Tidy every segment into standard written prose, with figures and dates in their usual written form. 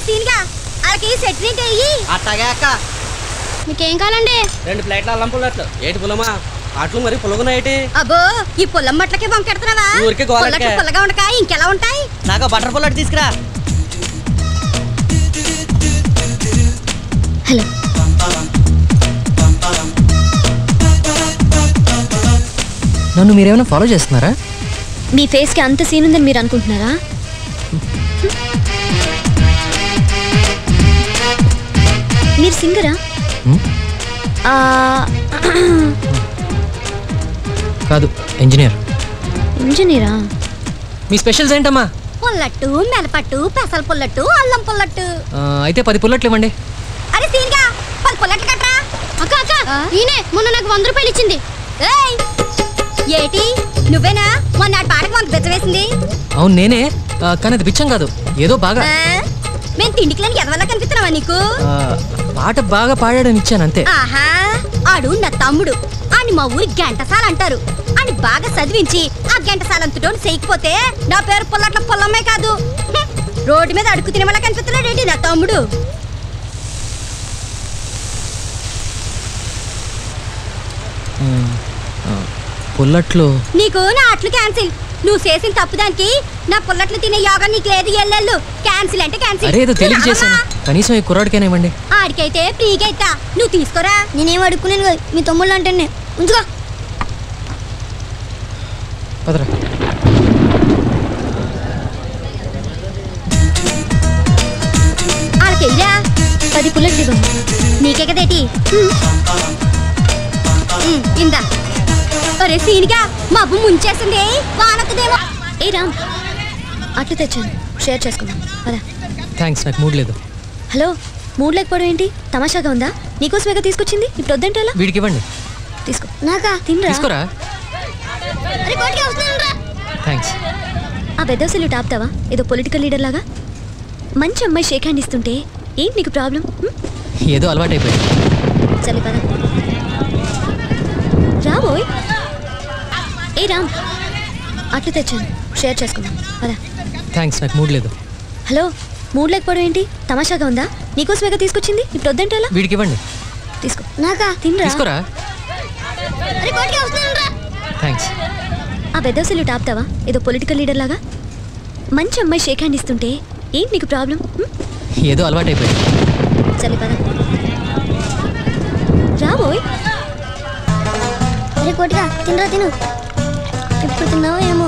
సీన్గా వాళ్ళకి సెట్రింగ్ అయ్యి అట్టగా అక్క. మీకేం కావాలండి? 2 ప్లేట్ల అల్లం పుల్లట్లు. ఏటి పుల్లమా? అట్లు మరి పుల్లగున్నాయేటి? అబ్బో ఈ పుల్లం మట్లకే వంకెడుతున్నావా? ఊరికే గోలకే. పుల్లగా ఉండక ఇంకెలా ఉంటాయి? నాకు బటర్ పుల్లట్ తీసుకురా. హలో, నన్ను మీరేమైనా ఫాలో చేస్తున్నారా? మీ ఫేస్కి అంత సీన్ ఉందని మీరు అనుకుంటున్నారా? మీరు సింగరా? కాదు, ఇంజనీర్. ఇంజనీరా? మీ స్పెషల్స్ ఏంటమ్మా? పుల్లట్టు, మెలపట్టు, పెసల పుల్లట్టు, అల్లం పుల్లట్టు. అయితే 10 పుల్లట్లు ఇవ్వండి. అరే సీన్గా 10 పుల్లట్లు కట్టరా. అక్క అక్క, ఈయనే మొన్న నాకు 100 రూపాయలు ఇచ్చింది. ఏయ్ ఏటి నువ్వేనా మొన్న పాటకు 100 బెచ్చ వేసింది? అవును నేనే, కానీ అది బిచ్చం కాదు, ఏదో బాగా. మేము తిండికిలని ఎదవల్లా కనిపిస్తున్నావా నీకు? పాట బాగా పాడాడని ఇచ్చాను అంతే. ఆహా, ఆడు నా తమ్ముడు. అని మా ఊరి గంటసాల అంటారు. అని బాగా చదివించి ఆ గంటసాలంతటోని చేయకపోతే నా పేరు పుల్లట్ల పుల్లమ్మే కాదు. రోడ్డు మీద అడుగు తినే వాళ్ళ కనిపిస్తున్నాడు ఏంటి నా తమ్ముడు? పుల్లట్లు నీకు నా అట్లు క్యాన్సిల్. నువ్వు చేసిన తప్పుదానికి నా పుల్లట్లు తినే యోగా నీకు లేదు. ఎల్లెళ్ళు క్యాన్సిల్ అంటే క్యాన్సిల్. అరే ఏదో తెలియక చేశాను, కనీసం ఈ కుర్రాడికైనా ఇవ్వండి. ఆడికైతే ఫ్రీగా ఇస్తా, నువ్వు తీసుకోరా. నేనేం అడుక్కునేది మీ తమ్ముళ్ళు అంటే ఉంచుకో. పదరా. వాళ్ళకెయ్యరా 10 పుల్లట్లు ఇవ్వండి. నీకే కదేటి ఇందా. ఒరే సీనిగా మబ్బు ముంచేసింది, వానొక్కదేమో. ఏ రామ్, అట్లు తెచ్చాను, షేర్ చేసుకుందాం పదా. థ్యాంక్స్, నాకు మూడ్ లేదు. హలో, మూడ్ లేకపోవడం ఏంటి? తమాషాగా ఉందా? నీకోసమేగా తీసుకొచ్చింది, ఇప్పుడు వద్దంటే ఎలా? వీడికి ఇవ్వండి. తీసుకో. నాకా? తినరా? తీసుకోరా. థ్యాంక్స్. ఆ పెద్దవసలు టాపుతావా ఏదో పొలిటికల్ లీడర్ లాగా? మంచి అమ్మాయి షేక్ హ్యాండ్ ఇస్తుంటే ఏంటి నీకు ప్రాబ్లం? ఏదో అలవాటైపోయింది. చలి పద రాబోయ్. ఏ రామ్, అట్లు తెచ్చాను, షేర్ చేసుకుందాం పదా. థ్యాంక్స్, నాకు మూడ్ లేదు. హలో, మూడ్ లేకపోవడం ఏంటి? తమాషాగా ఉందా? నీకోసమేగా తీసుకొచ్చింది, ఇప్పుడు వద్దంటే ఎలా? వీడికి ఇవ్వండి. తీసుకో. నాకా? తినరా? తీసుకోరా. థ్యాంక్స్. ఆ పెద్దవసలు టాపుతావా ఏదో పొలిటికల్ లీడర్ లాగా? మంచి అమ్మాయి షేక్ హ్యాండ్ ఇస్తుంటే ఏంటి నీకు ప్రాబ్లం? ఏదో అలవాటైపోయింది. చలి పద రాబోయ్. అరే కోటిగా తినరా, తిను. ఎప్పుడు తిన్నావో ఏమో.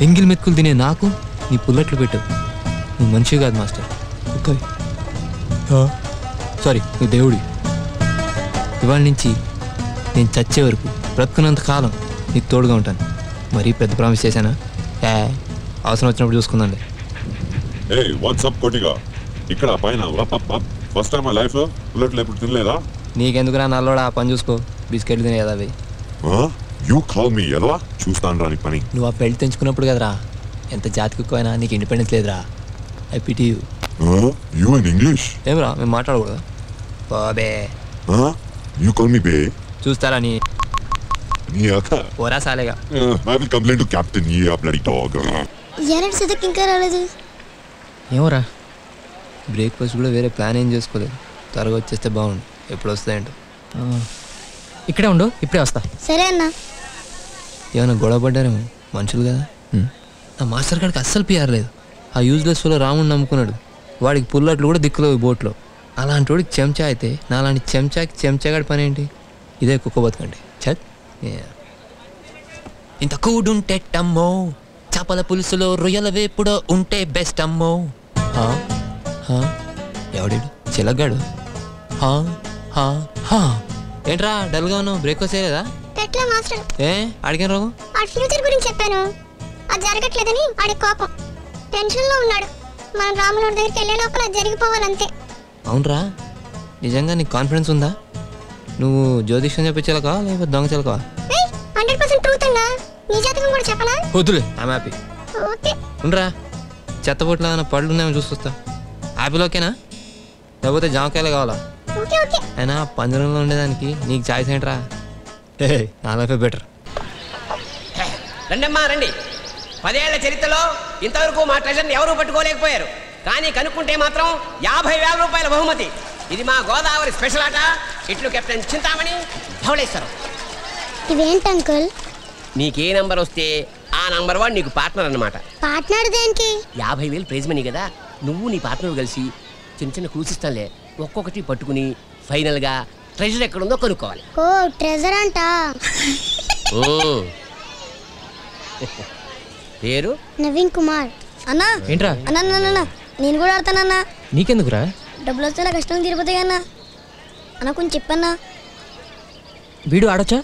ఎంగిల్ మెతుకులు తినే నాకు నీ పుల్లట్లు పెట్టావు. నువ్వు మనిషి కాదు మాస్టర్. సారీ, నువ్వు దేవుడి. ఇవాళ నుంచి నేను చచ్చే వరకు బ్రతుకున్నంత కాలం నీకు తోడుగా ఉంటాను. మరీ పెద్ద ప్రామిస్ చేశానా? అవసరం వచ్చినప్పుడు చూసుకుందండి. ఇక్కడ పైన ఫస్ట్ టైం లైఫ్ లో బుల్లెట్లు ఎప్పుడు తినలేదా? నీకెందుకురా నల్లోడా, పని చూసుకో. బిస్కెట్లు తినే కదా అవి. చూస్తాను రాని పని. నువ్వు ఆ పెళ్లి తెంచుకున్నప్పుడు కదరా ఎంత జాతికుపోయినా నీకు ఇండిపెండెన్స్ లేదురా. I pity you in English. ఏమరా మేము మాట్లాడకూడదా? బాబే చూస్తారా నీ పోరా సాలేగా. ఇంకా రాలేదు. ఏమోరా, బ్రేక్ఫాస్ట్ కూడా వేరే ప్లాన్ ఏం చేసుకోలేదు. త్వరగా వచ్చేస్తే బాగుండు. ఎప్పుడు వస్తాయంట? ఇక్కడే ఉండు, ఇప్పుడే వస్తా. సరే అన్న. ఏమైనా గొడవ పడ్డారేమో, మనుషులు కదా. నా మాస్టర్ గారికి అస్సలు పిఆర్లేదు. ఆ యూజ్లెస్ ఫుల్లో రాముని నమ్ముకున్నాడు. వాడికి పుల్లట్లు కూడా దిక్కులేవు బోట్లో. అలాంటి వాడికి చెంచా అయితే నాలాంటి చెంచాకి చెంచాగాడి పని ఏంటి? ఇదే కుక్క బతుకండి. చత్ ఇంత కూడుంటే టమ్మో, చేపల పులుసులో రొయ్యల వేపుడో ఉంటే బెస్ట్ అమ్మో. ఎవడాడు? చిలగ్గాడు. ఏంట్రా డల్గా ఉన్నావు? బ్రేక్ఫాస్ట్ చేయలేదా? ఏ అడిగిన రోగం? ఫ్యూచర్ గురించి చెప్పాను, అది జరగట్లేదని ఆడి కోపం. టెన్షన్ లో ఉన్నాడు. మనం రాముల దగ్గరికి వెళ్ళే లోపల అది జరిగిపోవాలంతే. అవునరా, నిజంగా నీకు కాన్ఫిడెన్స్ ఉందా? నువ్వు జ్యోతిష్యం చెప్పించాలకా లేకపోతే దొంగ చెలకా? 100% ట్రూత్ అన్నా. నీ జాతకం కూడా చెప్పనా? వద్దులే, ఐమ్ హ్యాపీ. ఓకే ఉండరా, చెత్తపొట్ల ఏమైనా పళ్ళు ఉన్నాయో చూసుకొస్తా. యాపిల్ ఓకేనా లేకపోతే జామకాయలు కావాలా? Okay okay. అయినా పంజరంలో ఉండేదానికి నీకు చాయిస్ ఏంట్రా? నా లైఫే బెటర్. రండి అమ్మా రండి. 10 ఏళ్ల చరిత్రలో ఇంతవరకు మా ట్రెజర్ని ఎవరూ పట్టుకోలేకపోయారు. కానీ కనుక్కుంటే మాత్రం 50,000 రూపాయల బహుమతి. ఇది మా గోదావరి స్పెషల్ ఆట. ఇట్లు కెప్టెన్ చింతామణి, ధవళేశ్వరం. ఇవేంటి అంకుల్? నీకే నంబర్ వస్తే ఆ నంబర్ 1 నీకు పార్ట్నర్ అన్నమాట. పార్ట్నర్ దేనికి? 50,000 ప్రైజ్ మనీ కదా. నువ్వు నీ పార్ట్నర్ కలిసి చిన్న చిన్న క్లూస్ ఇస్తానులే, ఒక్కొక్కటి పట్టుకుని ఫైనల్ గా ట్రెజర్ ఎక్కడుందో కనుక్కోవాలి. ఓ ట్రెజర్ అంట. పేరు నవీన్ కుమార్. అన్నా ఏంట్రా అన్నా నేను కూడా ఆడతానన్నా. నీకెందుకురా? డబ్బులు వస్తే నా కష్టం తీరిపోతాయి అన్నా. అన్న కొంచెం చెప్పన్నా. వీడు ఆడొచ్చా?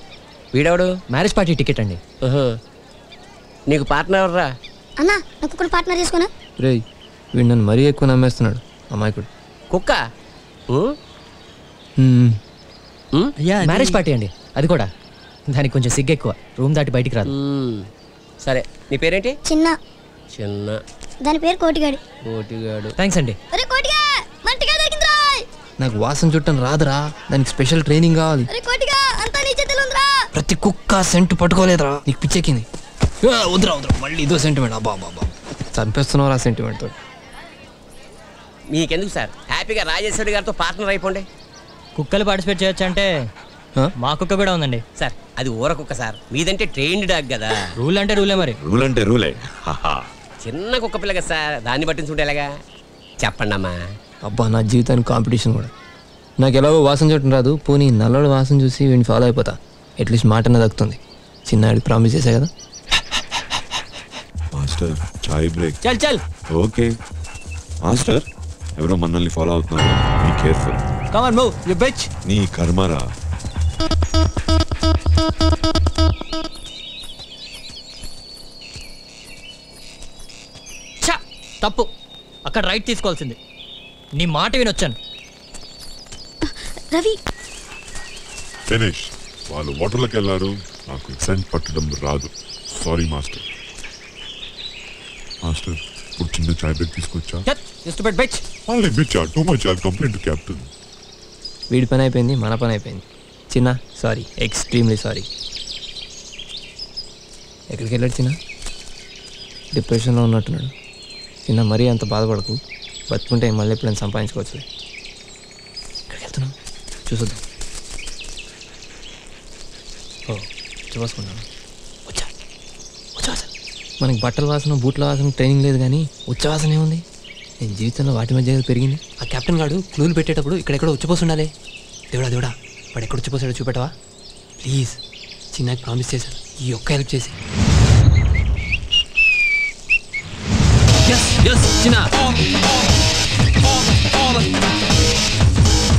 వీడెవడు? మ్యారేజ్ పార్టీ టికెట్ అండి. నీకు పార్ట్నర్ ఎవర్రా? అన్నా నాకు ఒకటి పార్ట్నర్ చేసుకున్నా. రే వీడు నన్ను మరీ ఎక్కువ నమ్మేస్తున్నాడు అమాయకుడు. కుక్క. మ్యారేజ్ పార్టీ అండి, అది కూడా. దానికి కొంచెం సిగ్గు ఎక్కువ, రూమ్ దాటి బయటికి రాదు. సరే నీ పేరేంటి? చిన్న. చిన్న. దాని పేరు కోటిగాడు. కోటిగాడు. థ్యాంక్స్ అండి. అరే కోటిగా మంటిగా దొరికిందిరా. నాకు వాసన చుట్టం రాదురా, దానికి స్పెషల్ ట్రైనింగ్ కావాలి. అరే కోటిగా అంతా నీ చేతిలో ఉందిరా. ప్రతి కుక్క సెంటు పట్టుకోలేదురా, నీకు పిచ్చెక్కింది. వద్దురా మళ్ళీ ఇదో సెంటిమెంట్. అబ్బా చంపేస్తున్నావు ఆ సెంటిమెంట్ తోటి. మీకెందుకు సార్, హ్యాపీగా రాజేశ్వరి గారితో పార్ట్నర్ అయిపోండి. కుక్కలు పార్టిసిపేట్ చేయొచ్చు అంటే మా కుక్క కూడా ఉందండి సార్. అది ఊర కుక్క సార్, మీదంటే ట్రైన్డ్ డాగ్ కదా. రూల్ అంటే రూలే మరి. రూల్ అంటే రూలే. చిన్న కుక్క పిల్ల కదా సార్, దాన్ని పట్టించుకుంటే ఎలాగా? చెప్పండి అమ్మా. అబ్బా నా జీవితానికి కాంపిటీషన్ కూడా. నాకు ఎలాగో వాసన చూడటం రాదు, పోనీ నల్లడు వాసన చూసి వీడిని ఫాలో అయిపోతా. అట్లీస్ట్ మాటన దక్కుతుంది. చిన్నాడికి ప్రామిస్ చేశా కదా. Master chai break. చల్ చల్. ఓకే మాస్టర్, ఎవరో మనల్ని ఫాలో అవుతున్నారు, be careful. Come on move you bitch. నీ కర్మరా. ఛ తప్పు, అక్కడ రైట్ తీసుకోవాల్సింది. నీ మాట వినొచ్చాను. రవి ఫినిష్. వాళ్ళు వాటర్లోకి వెళ్ళారు, నాకు సెంట్ పట్టడం రాదు. Sorry master. మాస్టర్ ఇప్పుడు చిన్న చాయ్ బ్రేక్ తీసుకొచ్చా. Too much complaint to captain. వీడి పని అయిపోయింది, మన పని అయిపోయింది. చిన్న సారీ, ఎక్స్ట్రీమ్లీ సారీ. ఎక్కడికి వెళ్ళాడు చిన్న? డిప్రెషన్లో ఉన్నట్టున్నాడు. చిన్న మరీ అంత బాధపడకు, బతుకుంటే మళ్ళీ ఎప్పుడైనా సంపాదించుకోవచ్చు. ఎక్కడికి వెళ్తున్నావు చూసొద్దాం. చూసుకున్నాను. ఉచ్చవాసన. మనకి బట్టల వాసన బూట్ల వాసన ట్రైనింగ్ లేదు, కానీ ఉచ్చవాసన ఏముంది? నేను జీవితంలో వాటి మధ్య పెరిగింది. ఆ కెప్టెన్ గాడు క్లూలు పెట్టేటప్పుడు ఇక్కడెక్కడ ఉచ్చిపోసి ఉండాలి. దేవుడా వాడు ఎక్కడ ఉచ్చిపోసాడో చూపెట్టవా ప్లీజ్? చిన్నకి ప్రామిస్ చేశాను, ఈ ఒక్క హెల్ప్ చేసి.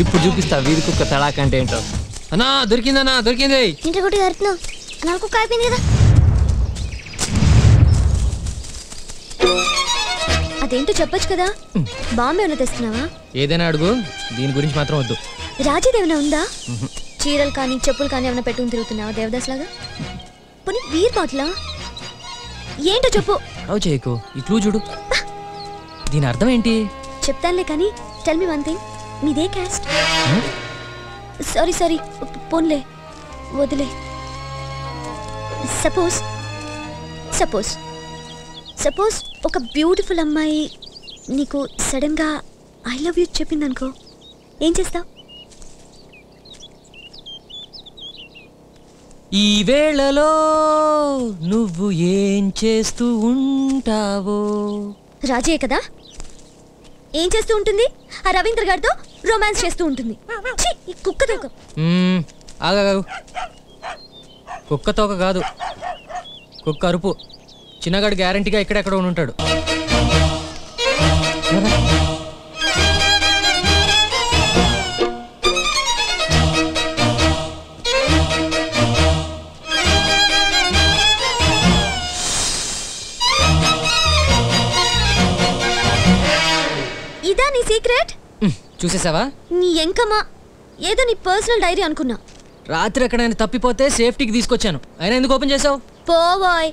ఇప్పుడు చూపిస్తా వీధి కుక్క తడాక అంటే ఏంటో. అన్నా దొరికిందన్నా, దొరికింది. ఇంటి కొట్టి అరుతున్నావు, నాకు కుక్క అయిపోయింది కదా. అదేంటో చెప్పొచ్చు కదా. బాంబే ఏమైనా తెస్తున్నావా? ఏదైనా అడుగు, దీని గురించి మాత్రం వద్దు. రాజీది ఏమైనా ఉందా? చీరలు కానీ చెప్పులు కానీ ఏమైనా పెట్టుకుని తిరుగుతున్నావా దేవదాస్ లాగా? పోనీ బీర్ బాటిలా? ఏంటో చెప్పు. అవు చేయకు, ఈ క్లూ చూడు. దీని అర్థం ఏంటి? చెప్తానులే కానీ టెల్ మీ వన్ థింగ్. మీదే క్యాస్ట్? సారీ పోన్లే వదిలే. సపోజ్ ఒక బ్యూటిఫుల్ అమ్మాయి నీకు సడన్గా ఐ లవ్ యూ చెప్పిందనుకో, ఏం చేస్తావు? ఈ వేళలో నువ్వు ఏం చేస్తూ ఉంటావో? రాజే కదా ఏం చేస్తూ ఉంటుంది? ఆ రవీంద్ర గారితో రొమాన్స్ చేస్తూ ఉంటుంది. ఛీ, ఈ కుక్క తోక. ఆగాగు, కుక్క తోక కాదు, కుక్క అరుపు. చిన్నగాడు గ్యారంటీగా ఇక్కడెక్కడ ఉంటాడు. ఇదా నీ సీక్రెట్? చూసేసావా? నీ ఎంకమ్మా, ఏదో నీ పర్సనల్ డైరీ అనుకున్నా. రాత్రి ఎక్కడైనా తప్పిపోతే సేఫ్టీకి తీసుకొచ్చాను, అయినా ఎందుకు ఓపెన్ చేసావు? పోవాయ్,